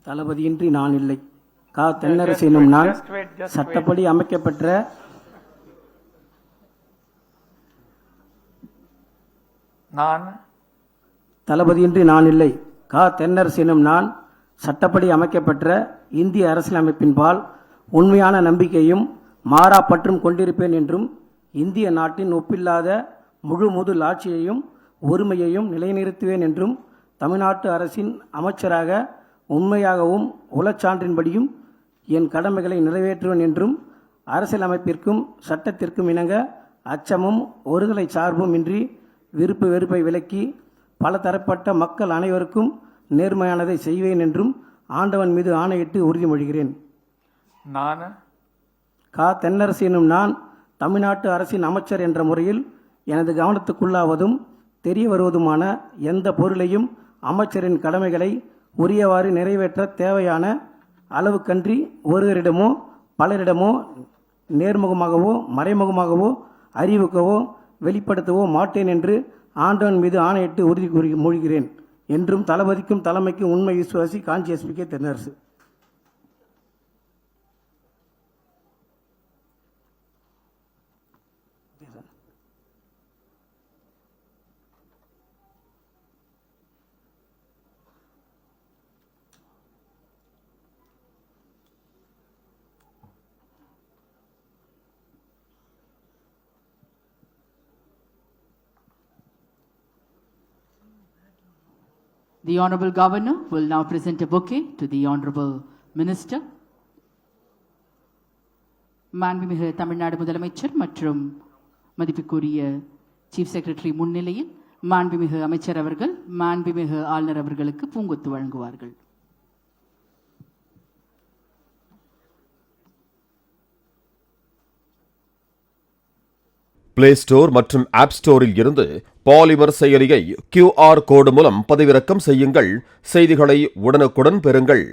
தளபதியின்றி நான் இல்லை. கா. தென்னரசு எனும் நான் சட்டப்படி அமைக்கப்பெற்ற தளபதியின்றி நான் இல்லை. கா. தென்னரசு எனும் நான் சட்டப்படி அமைக்கப்பெற்ற இந்திய அரசியலமைப்பின்பால் உண்மையான நம்பிக்கையும் மாறா பற்றும் கொண்டிருப்பேன் என்றும் இந்திய நாட்டின் ஒப்பில்லாத முழு முதல் ஆட்சியையும் ஒருமையையும் நிலைநிறுத்துவேன் என்றும் தமிழ்நாட்டு அரசின் அமைச்சராக உண்மையாகவும் உளச்சான்றின்படியும் என் கடமைகளை நிறைவேற்றுவேன் என்றும் அரசியலமைப்பிற்கும் சட்டத்திற்கும் இணங்க அச்சமும் ஒருதலை சார்பும் இன்றி விருப்பு வெறுப்பை விலக்கி பல தரப்பட்ட மக்கள் அனைவருக்கும் நேர்மையானதை செய்வேன் என்றும் ஆண்டவன் மீது ஆணையிட்டு உறுதிமொழிகிறேன். நான் கா. தென்னரசு எனும் நான் தமிழ்நாட்டு அரசின் அமைச்சர் என்ற முறையில் எனது கவனத்துக்குள்ளாவதும் தெரிய வருவதுமான எந்த பொருளையும் அமைச்சரின் கடமைகளை உரியவாறு நிறைவேற்ற தேவையான அளவுக்கன்றி ஒருவரிடமோ பலரிடமோ நேர்முகமாகவோ மறைமுகமாகவோ அறிவிக்கவோ வெளிப்படுத்தவோ மாட்டேன் என்று ஆண்டவன் மீது ஆணையிட்டு உறுதி மொழிகிறேன் என்றும் தளபதிக்கும் தலைமைக்கும் உண்மை விசுவாசி Kanchi SP K. Thennarasu. The Honorable Governor will now present a bouquet to the Honorable Minister. மாண்புமிகு தமிழ்நாடு முதலமைச்சர் மற்றும் மதிப்புக்குரிய சீஃப் செக்ரட்டரி முன்னிலையில் மாண்புமிகு அமைச்சர் அவர்கள் மாண்புமிகு ஆளுநர் அவர்களுக்கு பூங்கொத்து வழங்குவார்கள். பிளே ஸ்டோர் மற்றும் ஆப் ஸ்டோரில் இருந்து பாலிமர் செயலியை QR கோடு மூலம் பதிவிறக்கம் செய்யுங்கள். செய்திகளை உடனுக்குடன் பெறுங்கள்.